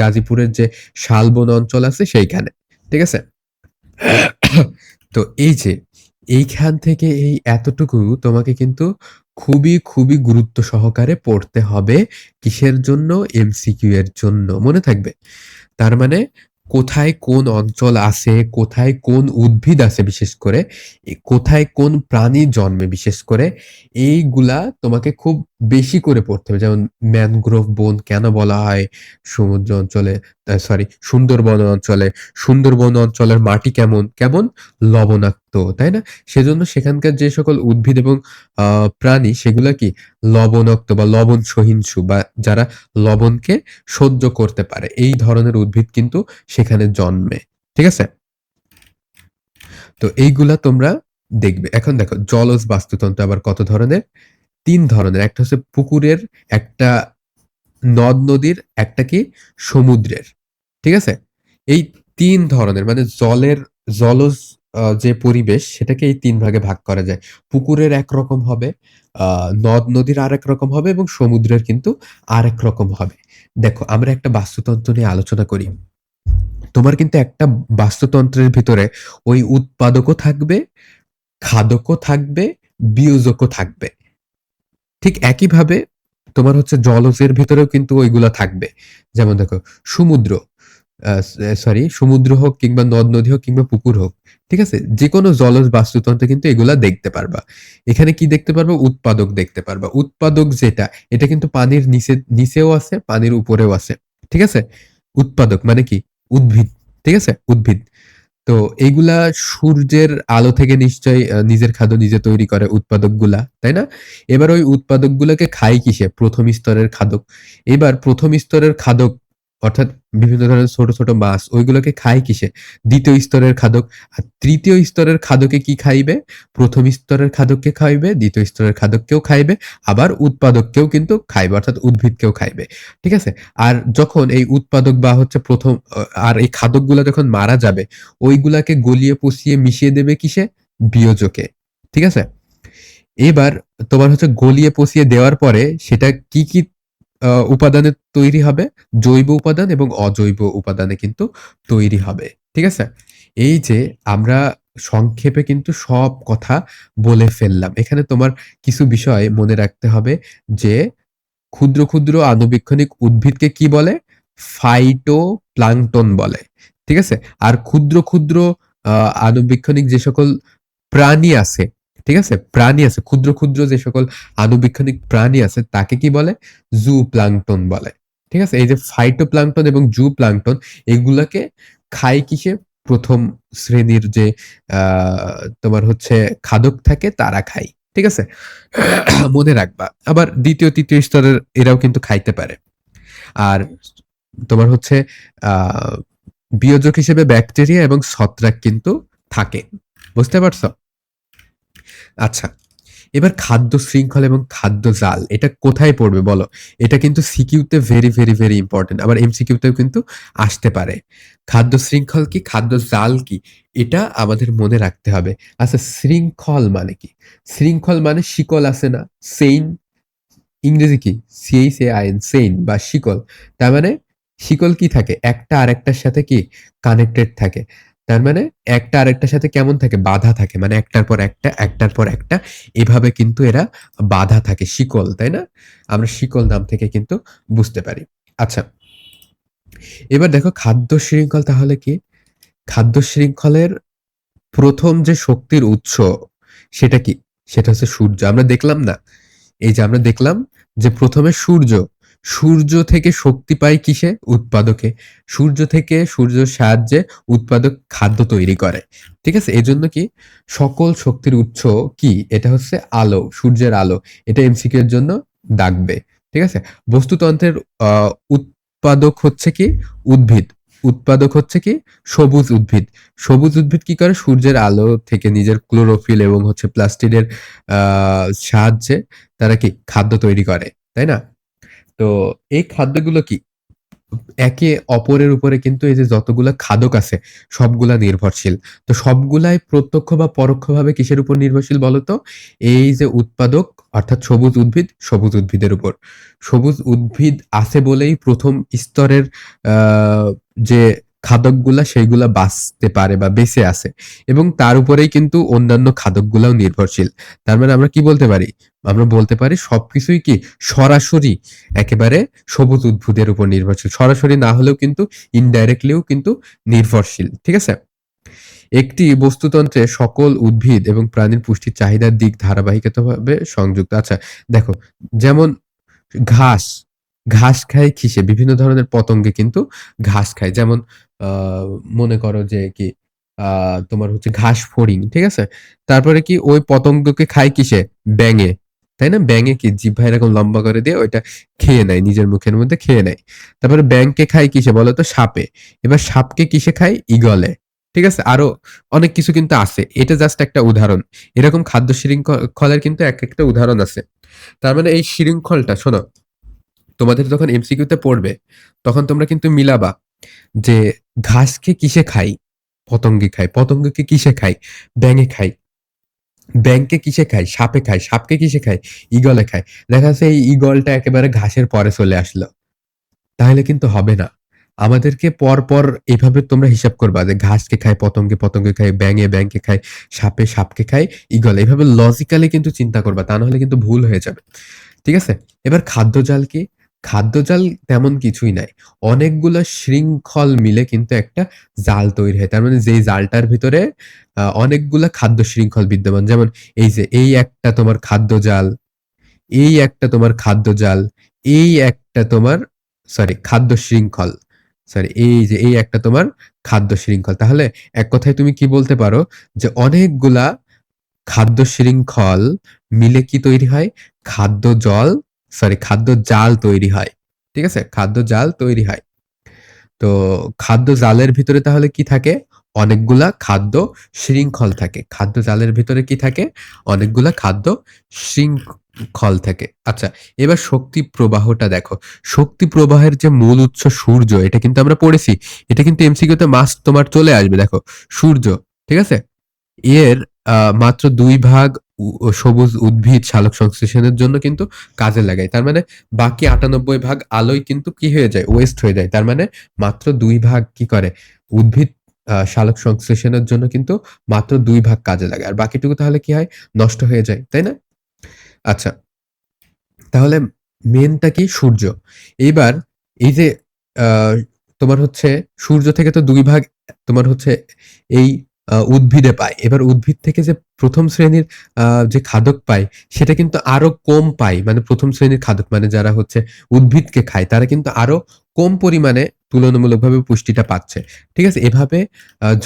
গাজীপুরের যে শালবন অঞ্চল আছে সেইখানে। ঠিক আছে? তো এই যে এইখান থেকে এই এতটুকু তোমাকে কিন্তু খুবই গুরুত্ব সহকারে পড়তে হবে। কিসের জন্য? এমসিকিউ এর জন্য। মনে থাকবে? তার মানে কোথায় কোন অঞ্চল আছে, কোথায় কোন উদ্ভিদ আছে বিশেষ করে, কোথায় কোন প্রাণী জন্মে বিশেষ করে, এইগুলা তোমাকে খুব বেশি করে পড়তে হবে। যেমন ম্যানগ্রোভ বন কেন বলা হয় সমুদ্র অঞ্চলে সুন্দরবন অঞ্চলে? সুন্দরবন অঞ্চলের মাটি কেমন? কেমন? লবণাক্ত, তাই না? সেজন্য সেখানকার যে সকল উদ্ভিদ এবং আ প্রাণী সেগুলা কি? লবণাক্ত বা লবণ সহিষ্ণু বা যারা লবণকে সহ্য করতে পারে। এই ধরনের উদ্ভিদ কিন্তু সেখানে জন্মে। ঠিক আছে? তো এইগুলা তোমরা দেখবে। এখন দেখো জলজ বাস্তুতন্ত্র আবার কত ধরনের? ৩ ধরনের। একটা হচ্ছে পুকুরের, একটা নদ-নদীর, একটা কি সমুদ্রের। ঠিক আছে? এই ৩ ধরনের মানে জলজ যে পরিবেশ সেটাকে এই ৩ ভাগে ভাগ করা যায়। পুকুরের একরকম হবে, আ নদ-নদীর আরেক রকম হবে এবং সমুদ্রের কিন্তু আরেক রকম হবে। দেখো আমরা একটা বাস্তুতন্ত্র নিয়ে আলোচনা করি। তোমার কিন্তু একটা বাস্তুতন্ত্রের ভিতরে ওই উৎপাদকও থাকবে, খাদকও থাকবে, বিয়োজকও থাকবে। ঠিক একইভাবে তোমার হচ্ছে জলজের ভিতরেও কিন্তু ওইগুলা থাকবে। যেমন দেখো সমুদ্র, সরি সমুদ্র হোক কিংবা নদ-নদী হোক কিংবা পুকুর হোক। ঠিক আছে? যেকোনো জলজ বাস্তুতন্ত্রে কিন্তু এগুলা দেখতে পারবা। এখানে কি দেখতে পারবা? উৎপাদক দেখতে পারবা। উৎপাদক যেটা, এটা কিন্তু পানির নিচেও আছে, পানির উপরেও আছে। ঠিক আছে? উৎপাদক মানে কি? উদ্ভিদ। ঠিক আছে? উদ্ভিদ। তো এইগুলা সূর্যের আলো থেকে নিশ্চয়ই নিজের খাদ্য নিজে তৈরি করে উৎপাদকগুলা, তাই না? এবার ওই উৎপাদকগুলাকে খায় কিসে? ১ম স্তরের খাদক। এবার ১ম স্তরের খাদক অর্থাৎ বিভিন্ন ধরনের ছোট, ছোট মাছ ওইগুলোকে খায় কিসে? ২য় স্তরের খাদক। আর ৩য় স্তরের খাদকে কি খাইবে? ১ম স্তরের খাদককে খাইবে, ২য় স্তরের খাদককেও খাইবে, আবার উৎপাদককেও কিন্তু খাইবে অর্থাৎ উদ্ভিদকেও খাইবে। ঠিক আছে? আর যখন এই উৎপাদক বা হচ্ছে ১ম আর এই খাদকগুলা যখন মারা যাবে ওইগুলাকে গলিয়ে পচিয়ে মিশিয়ে দেবে কিসে? বিয়োজকে। ঠিক আছে? এবার তোমার হচ্ছে গলিয়ে পচিয়ে দেওয়ার পরে সেটা কি, কি উপাদানে তৈরি হবে? জৈব উপাদান এবং অজৈব উপাদানে কিন্তু তৈরি হবে। ঠিক আছে? এই যে আমরা সংক্ষেপে কিন্তু সব কথা বলে ফেললাম। এখানে তোমার কিছু বিষয় মনে রাখতে হবে যে ক্ষুদ্র, ক্ষুদ্র আণুবীক্ষণিক উদ্ভিদকে কি বলে? ফাইটোপ্লাঙ্কটন বলে। ঠিক আছে? আর ক্ষুদ্র, ক্ষুদ্র আ আণুবীক্ষণিক যে সকল প্রাণী আছে, ঠিক আছে? প্রাণী আছে, ক্ষুদ্র, ক্ষুদ্র যে সকল আণুবীক্ষণিক প্রাণী আছে তাকে কি বলে? জুপ্লাঙ্কটন বলে। ঠিক আছে? এই যে ফাইটোপ্লাঙ্কটন এবং জুপ্লাঙ্কটন এগুলাকে খায় কিসে? ১ম শ্রেণীর যে আ তোমার হচ্ছে খাদক থাকে তারা খায়। ঠিক আছে? মনে রাখবা। আবার ২য়, ৩য় স্তরের এরাও কিন্তু খাইতে পারে। আর তোমার হচ্ছে আ বিয়োজক হিসেবে ব্যাকটেরিয়া এবং ছত্রাক কিন্তু থাকে। বুঝতে পারছো? আচ্ছা। এবার খাদ্য শৃঙ্খল এবং খাদ্য জাল এটা কোথায় পড়বে বলো? এটা কিন্তু সিকিউতে ভেরি, ভেরি, ভেরি ইম্পোর্টেন্ট। আবার এমসিকিউতেও কিন্তু আসতে পারে। খাদ্য শৃঙ্খল কি? খাদ্য জাল কি? এটা আমাদের মনে রাখতে হবে। আচ্ছা শৃঙ্খল মানে কি? শৃঙ্খল মানে শিকল আছে না? সেইন ইংরেজি কি? CHAIN সেইন বা শিকল। তার মানে শিকল কি থাকে? একটা আরেকটার সাথে কি কানেক্টেড থাকে। তার মানে একটা আরেকটার সাথে কেমন থাকে? বাঁধা থাকে। মানে একটার পর একটা, একটার পর একটা এভাবে কিন্তু এরা বাঁধা থাকে। শিকল, তাই না? আমরা শিকল নাম থেকে কিন্তু বুঝতে পারি। আচ্ছা, এবার দেখো খাদ্য শৃঙ্খল তাহলে কি? খাদ্য শৃঙ্খলের ১ম যে শক্তির উৎস সেটা কি? সেটা হচ্ছে সূর্য। আমরা দেখলাম না? এই যে আমরা দেখলাম যে ১ম এ সূর্য। সূর্য থেকে শক্তি পায় কিসে? উৎপাদকে। সূর্য থেকে সূর্যের সাহায্যে উৎপাদক খাদ্য তৈরি করে। ঠিক আছে? এজন্য কি সকল শক্তির উৎস কি? এটা হচ্ছে আলো, সূর্যের আলো। এটা এমসিকিউ এর জন্য দাগবে। ঠিক আছে? বস্তুতন্ত্রের আ উৎপাদক হচ্ছে কি? উদ্ভিদ। উৎপাদক হচ্ছে কি? সবুজ উদ্ভিদ। সবুজ উদ্ভিদ কি করে? সূর্যের আলো থেকে নিজের ক্লোরোফিল এবং হচ্ছে প্লাস্টিডের আ সাহায্যে তারা কি খাদ্য তৈরি করে। তাই না? তো এই খাদ্যগুলো কি একে অপরের উপরে কিন্তু এই যে যতগুলা খাদক আছে সবগুলা নির্ভরশীল। তো সবগুলাই প্রত্যক্ষ বা পরোক্ষভাবে কিসের উপর নির্ভরশীল বলতো? এই যে উৎপাদক অর্থাৎ সবুজ উদ্ভিদ, সবুজ উদ্ভিদের উপর। সবুজ উদ্ভিদ আছে বলেই ১ম স্তরের আ যে খাদকগুলা সেইগুলা বাঁচতে পারে বা বেঁচে আছে। এবং তার উপরেই কিন্তু অন্যান্য খাদকগুলাও নির্ভরশীল। তার মানে আমরা কি বলতে পারি? আমরা বলতে পারি সবকিছুই কি সরাসরি একেবারে সবুজ উদ্ভিদের উপর নির্ভরশীল। সরাসরি না হলেও কিন্তু ইনডাইরেক্টলিও কিন্তু নির্ভরশীল। ঠিক আছে? একটি বস্তুতন্ত্রে সকল উদ্ভিদ এবং প্রাণীর পুষ্টির চাহিদার দিক ধারাবাহিকতাভাবে সংযুক্ত। আচ্ছা দেখো যেমন ঘাস, ঘাস খায় কিসে? বিভিন্ন ধরনের পতঙ্গে কিন্তু ঘাস খায়। যেমন আ মনে করো যে কি আ তোমার হচ্ছে ঘাসফড়িং, ঠিক আছে? তারপরে কি ওই পতঙ্গকে খায় কিসে? ব্যাঙে। তাই না? ব্যাঙে কি জিহ্বা এরকম লম্বা করে দিয়ে ওইটা খেয়ে নেয়, নিজের মুখের মধ্যে খেয়ে নেয়। তারপরে ব্যাঙকে খায় কিসে বলো তো? সাপে। এবার সাপকে কিসে খায়? ঈগলে। ঠিক আছে? আরো অনেক কিছু কিন্তু আছে। এটা জাস্ট একটা উদাহরণ। এরকম খাদ্য শৃঙ্খলের কিন্তু একেকটা উদাহরণ আছে। তার মানে এই শৃঙ্খলটা শোনো, তোমাদের যখন এমসিকিউ তে পড়বে, তখন তোমরা কিন্তু মিলাবা যে ঘাসকে কিসে খায়? পতঙ্গে খায়। পতঙ্গকে কিসে খায়? ব্যাঙে খায়। ব্যাঙকে কিসে খায়? সাপে খায়। সাপকে কিসে খায়? ঈগলে খায়। দেখা যাচ্ছে এই ঈগলটা একেবারে ঘাসের পরে চলে আসলো। তাহলে কিন্তু হবে না। আমাদেরকে পরপর এভাবে তোমরা হিসাব করবা যে ঘাসকে খায়, পতঙ্গে পতঙ্গে খায়, ব্যাঙে ব্যাঙকে খায়, সাপে সাপকে খায়, ঈগল। এভাবে লজিক্যালি কিন্তু চিন্তা করবা। তা নাহলে কিন্তু ভুল হয়ে যাবে। ঠিক আছে? এবার খাদ্যজাল কি? খাদ্যজাল তেমন কিছুই নাই। অনেকগুলা শৃঙ্খল মিলে কিন্তু একটা জাল তৈরি হয়। তার মানে যেই জালটার ভিতরে অনেকগুলা খাদ্য শৃঙ্খল বিদ্যমান। যেমন এই যে এই একটা তোমার খাদ্যজাল, এই একটা তোমার খাদ্যজাল, এই একটা তোমার খাদ্য শৃঙ্খল। এই যে এই একটা তোমার খাদ্য শৃঙ্খল। তাহলে এক কথায় তুমি কি বলতে পারো যে অনেকগুলা খাদ্য শৃঙ্খল মিলে কি তৈরি হয়? খাদ্য জল খাদ্য জাল তৈরি হয়। ঠিক আছে? খাদ্য জাল তৈরি হয়। তো খাদ্য জালের ভিতরে তাহলে কি থাকে? অনেকগুলা খাদ্য শৃঙ্খল থাকে। খাদ্য জালের ভিতরে কি থাকে? অনেকগুলা খাদ্য শৃঙ্খল থাকে। আচ্ছা, এবার শক্তি প্রবাহটা দেখো। শক্তি প্রবাহের যে মূল উৎস সূর্য, এটা কিন্তু আমরা পড়েছি। এটা কিন্তু এমসিকিউ তে মাস্ট তোমার চলে আসবে। দেখো, সূর্য। ঠিক আছে? এর মাত্র ২ ভাগ সবুজ উদ্ভিদ সালোকসংশ্লেষণের জন্য কিন্তু কাজে লাগায়। তার মানে বাকি ৯৮ ভাগ আলোই কিন্তু কি হয়ে যায়? ওয়েস্ট হয়ে যায়। তার মানে মাত্র ২ ভাগ কি করে? উদ্ভিদ সালোকসংশ্লেষণের জন্য কিন্তু মাত্র ২ ভাগ কাজে লাগে। আর বাকিটুকু তাহলে কি হয়? নষ্ট হয়ে যায়। তাই না? আচ্ছা, তাহলে মেইনটা কি? সূর্য। এইবার এই যে আ তোমার হচ্ছে সূর্য থেকে তো ২ ভাগ তোমার হচ্ছে এই উদ্ভিদে পায়। এবার উদ্ভিদ থেকে যে ১ম শ্রেণীর আ যে খাদক পায়, সেটা কিন্তু আরো কম পায়। মানে ১ম শ্রেণীর খাদক মানে যারা হচ্ছে উদ্ভিদকে খায়, তারা কিন্তু আরো কম পরিমাণে তুলনামূলকভাবে পুষ্টিটা পাচ্ছে। ঠিক আছে? এভাবে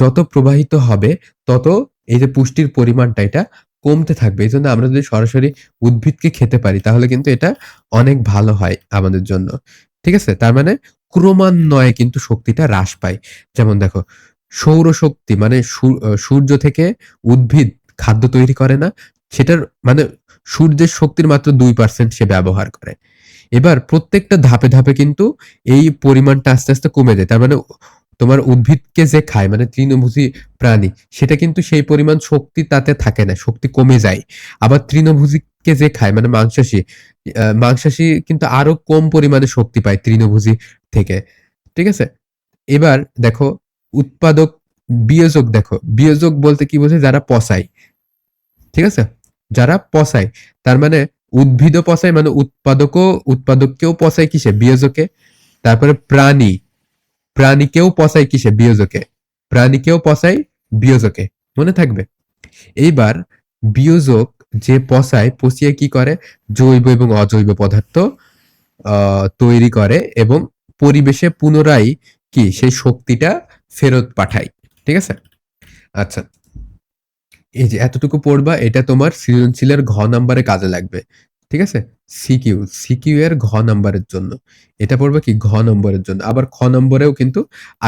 যত প্রবাহিত হবে, তত এই যে পুষ্টির পরিমাণটা এটা কমতে থাকবে। এজন্য আমরা যদি সরাসরি উদ্ভিদকে খেতে পারি, তাহলে কিন্তু এটা অনেক ভালো হয় আমাদের জন্য। ঠিক আছে? তার মানে ক্রমান্বয়ে কিন্তু শক্তিটা হ্রাস পায়। যেমন দেখো, সৌরশক্তি মানে সূর্য থেকে উদ্ভিদ খাদ্য তৈরি করে না। সেটার মানে সূর্যের শক্তির মাত্র ২% সে ব্যবহার করে। এবার প্রত্যেকটা ধাপে, ধাপে কিন্তু এই পরিমাণটা আস্তে, আস্তে কমে যায়। তার মানে তোমার উদ্ভিদকে যে খায় মানে তৃণভোজী প্রাণী, সেটা কিন্তু সেই পরিমাণ শক্তি তাতে থাকে না। শক্তি কমে যায়। আবার তৃণভোজীকে যে খায় মানে মাংসাশী, মাংসাশী কিন্তু আরো কম পরিমাণে শক্তি পায় তৃণভোজী থেকে। ঠিক আছে? এবার দেখো উৎপাদক, বিয়োজক দেখো। বিয়োজক বলতে কি বোঝায়? যারা পচায়। ঠিক আছে? যারা পচায়। তার মানে উদ্ভিদও পচায় মানে উৎপাদককেও পচায় কিসে? বিয়োজকে। তারপরে প্রাণী, প্রাণীকেও পচায় কিসে? বিয়োজকে। প্রাণীকেও পচায় বিয়োজকে। মনে থাকবে? এইবার বিয়োজক যে পচায়, পচিয়ে কি করে? জৈব এবং অজৈব পদার্থ তৈরি করে এবং পরিবেশে পুনরায় কি সেই শক্তিটা ফেরত পাঠায়। ঠিক আছে? আচ্ছা, এই যে এতটুকু পড়বা, এটা তোমার সৃজনশীলের ঘ নাম্বারে কাজে লাগবে। ঠিক আছে? সিকিউ, সিকিউ এর ঘ নাম্বারের জন্য। এটা পড়বে কি? ঘ নম্বরের জন্য। আবার খ নম্বরেও কিন্তু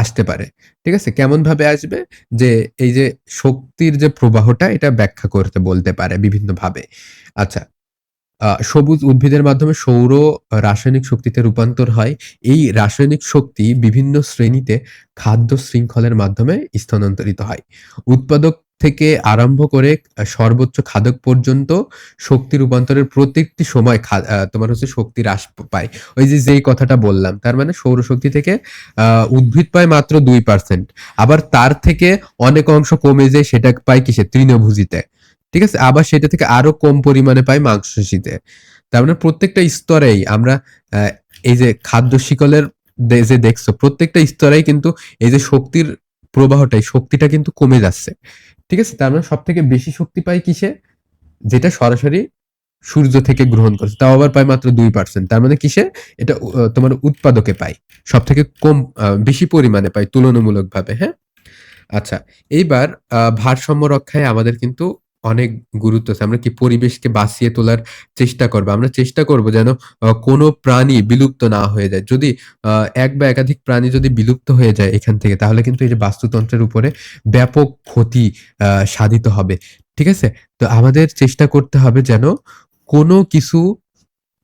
আসতে পারে। ঠিক আছে? কেমন ভাবে আসবে? যে এই যে শক্তির যে প্রবাহটা, এটা ব্যাখ্যা করতে বলতে পারে বিভিন্নভাবে। আচ্ছা, সবুজ উদ্ভিদের মাধ্যমে সৌর রাসায়নিক শক্তিতে রূপান্তর হয়। এই রাসায়নিক শক্তি বিভিন্ন শ্রেণীতে খাদ্য শৃঙ্খলের মাধ্যমে স্থানান্তরিত হয়। উৎপাদক থেকে আরম্ভ করে সর্বোচ্চ খাদক পর্যন্ত শক্তি রূপান্তরের প্রত্যেকটি সময় তোমার হচ্ছে শক্তি হ্রাস পায়। ওই যে যেই কথাটা বললাম, তার মানে সৌরশক্তি থেকে উদ্ভিদ পায় মাত্র ২%। আবার তার থেকে অনেক অংশ কমে যায়, সেটা পায় কিসে? তৃণভোজীতে। ঠিক আছে? আবার সেটা থেকে আরো কম পরিমাণে পাই মাংসাশীতে। তার মানে প্রত্যেকটা স্তরেই আমরা আ এই যে খাদ্য শিকলের যে দেখছো, প্রত্যেকটা স্তরেই কিন্তু এই যে শক্তির প্রবাহটাই, শক্তিটা কিন্তু কমে যাচ্ছে। ঠিক আছে? তার মানে সবথেকে বেশি শক্তি পাই কিসে? যেটা সরাসরি সূর্য থেকে গ্রহণ করছে। তাও আবার পায় মাত্র ২%। তার মানে কিসে? এটা তোমার উৎপাদকে পায়। সবথেকে কম বেশি পরিমাণে পায় তুলনামূলকভাবে, হ্যাঁ? আচ্ছা, এইবার ভারসাম্য রক্ষায় আমাদের কিন্তু অনেক গুরুত্ব আছে। আমরা কি পরিবেশকে বাঁচিয়ে তোলার চেষ্টা করব। আমরা চেষ্টা করব যেন কোনো প্রাণী বিলুপ্ত না হয়ে যায়। যদি আ এক বা একাধিক প্রাণী যদি বিলুপ্ত হয়ে যায় এখান থেকে তাহলে কিন্তু এই যে বাস্তুতন্ত্রের উপরে ব্যাপক ক্ষতি সাধিত হবে। ঠিক আছে? তো আমাদের চেষ্টা করতে হবে যেন কোনো কিছু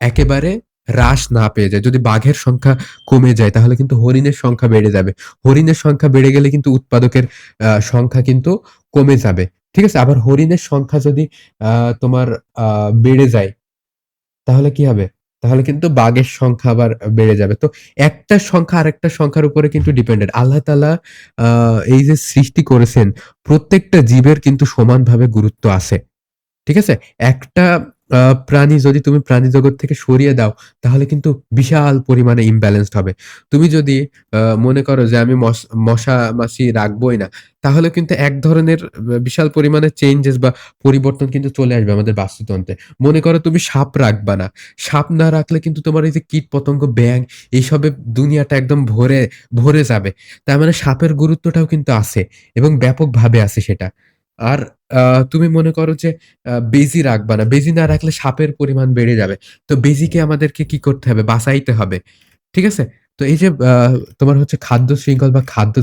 একেবারে হ্রাস না পেয়ে যায়। যদি বাঘের সংখ্যা কমে যায় তাহলে কিন্তু হরিণের সংখ্যা বেড়ে যাবে। হরিণের সংখ্যা বেড়ে গেলে কিন্তু উৎপাদকের সংখ্যা কিন্তু কমে যাবে। ঠিক আছে? আবার হরিণের সংখ্যা যদি আ তোমার আ বেড়ে যায় তাহলে কি হবে? তাহলে কিন্তু বাঘের সংখ্যা আবার বেড়ে যাবে। তো একটা সংখ্যা আরেকটা সংখ্যার উপরে কিন্তু ডিপেন্ডেন্ট। আল্লাহ তাআলা আ এই যে সৃষ্টি করেছেন প্রত্যেকটা জীবের কিন্তু সমানভাবে গুরুত্ব আছে। ঠিক আছে? একটা আ প্রাণী যদি তুমি প্রাণী জগৎ থেকে সরিয়ে দাও, তাহলে কিন্তু বিশাল পরিমাণে ইমব্যালেন্সড হবে। তুমি যদি মনে করো যে আমি মশা-মাছি রাখবোই না, তাহলে কিন্তু এক ধরনের বিশাল পরিমাণে চেঞ্জেস বা পরিবর্তন কিন্তু চলে আসবে আমাদের বাস্তুতন্ত্রে। মনে করো তুমি সাপ রাখবা না। সাপ না রাখলে কিন্তু তোমার এই যে কীটপতঙ্গ, ব্যাঙ এইসবে দুনিয়াটা একদম ভরে যাবে। তার মানে সাপের গুরুত্বটাও কিন্তু আছে এবং ব্যাপকভাবে আছে সেটা। আর আ তুমি মনে করো যে বেজি রাখবা না। বেজি না রাখলে সাপের পরিমাণ বেড়ে যাবে। তো বেজিকে আমাদেরকে কি করতে হবে? বাঁচাইতে হবে। ঠিক আছে? তো এই যে তোমার হচ্ছে খাদ্য শৃঙ্খল বা খাদ্য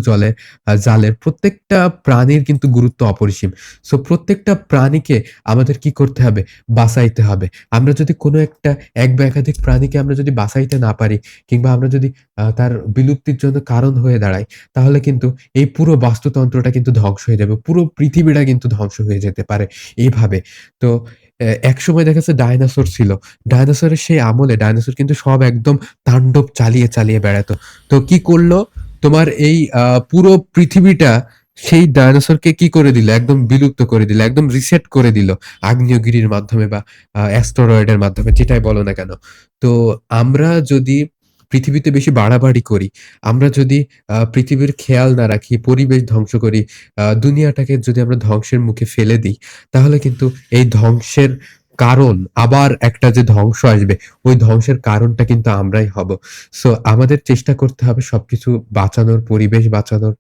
জালের প্রত্যেকটা প্রাণীর কিন্তু গুরুত্ব অপরিসীম। সো প্রত্যেকটা প্রাণীকে আমাদের কি করতে হবে? বাঁচাইতে হবে। আমরা যদি কোনো একটা এক বা একাধিক প্রাণীকে আমরা যদি বাঁচাইতে না পারি কিংবা আমরা যদি তার বিলুপ্তির জন্য কারণ হয়ে দাঁড়াই, তাহলে কিন্তু এই পুরো বাস্তুতন্ত্রটা কিন্তু ধ্বংস হয়ে যাবে। পুরো পৃথিবীটা কিন্তু ধ্বংস হয়ে যেতে পারে এইভাবে। তো একসময় দেখা যাচ্ছে ডায়নোসর ছিল। ডায়নোসরের সেই আমলে ডায়নোসর কিন্তু সব একদম তাণ্ডব চালিয়ে বেড়াতো। তো কি করলো? তোমার এই পুরো পৃথিবীটা সেই ডায়নোসরকে কি করে দিল? একদম বিলুপ্ত করে দিল। একদম রিসেট করে দিল। আগ্নেয়গিরির মাধ্যমে বা অ্যাস্টেরয়েড এর মাধ্যমে যেটাই বলো না কেন। তো আমরা যদি পৃথিবীতে বেশি বাড়াবাড়ি করি, আমরা যদি পৃথিবীর খেয়াল না রাখি, পরিবেশ ধ্বংস করি, দুনিয়াটাকে যদি আমরা ধ্বংসের মুখে ফেলে দিই, তাহলে কিন্তু এই ধ্বংসের কারণ আবার একটা যে ধ্বংস আসবে, ওই ধ্বংসের কারণটা কিন্তু আমরাই হব। সো আমাদের চেষ্টা করতে হবে সবকিছু বাঁচানোর, পরিবেশ বাঁচানোর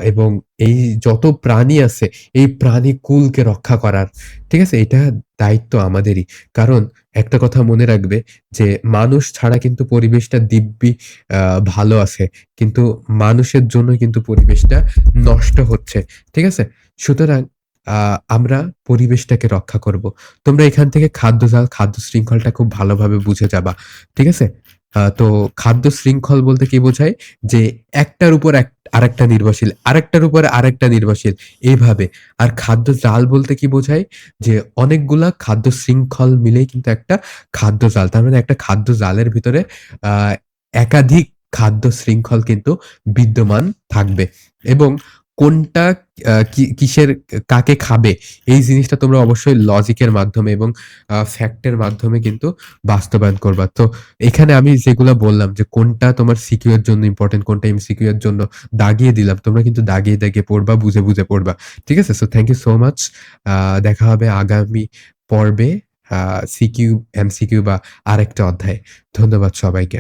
এবং এই যত প্রাণী আছে, এই প্রাণীকুলকে রক্ষা করার। ঠিক আছে? এটা দায়িত্ব আমাদেরই। কারণ একটা কথা মনে রাখবে যে মানুষ ছাড়া কিন্তু পরিবেশটা দিব্যি আ ভালো আছে। কিন্তু মানুষের জন্যই কিন্তু পরিবেশটা নষ্ট হচ্ছে। ঠিক আছে? সুতরাং আ আমরা পরিবেশটাকে রক্ষা করব। তোমরা এখান থেকে খাদ্য শৃঙ্খলটা খুব ভালোভাবে বুঝে যাবা। ঠিক আছে? তো খাদ্য শৃঙ্খল বলতে কি বোঝায়? যে একটার উপর আরেকটা নির্ভরশীল, আরেকটার উপরে আরেকটা নির্ভরশীল এইভাবে। আর খাদ্য জাল বলতে কি বোঝায়? যে অনেকগুলা খাদ্য শৃঙ্খল মিলেই কিন্তু একটা খাদ্য জাল। তার মানে একটা খাদ্য জালের ভিতরে আ একাধিক খাদ্য শৃঙ্খল কিন্তু বিদ্যমান থাকবে এবং কোনটা কিসের কাকে খাবে এই জিনিসটা তোমরা অবশ্যই লজিকের মাধ্যমে এবং ফ্যাক্টের মাধ্যমে কিন্তু বাস্তবায়ন করবা। তো এখানে আমি যেগুলা বললাম যে কোনটা তোমার সিকিউ এর জন্য ইম্পোর্টেন্ট, কোনটা এমসিকিউ এর জন্য দাগিয়ে দিলাম। তোমরা কিন্তু দাগিয়ে পড়বা, বুঝে পড়বা। ঠিক আছে? So thank you so much. দেখা হবে আগামী পর্বে সিকিউ, এমসিকিউ বা আরেকটা অধ্যায়ে। ধন্যবাদ সবাইকে।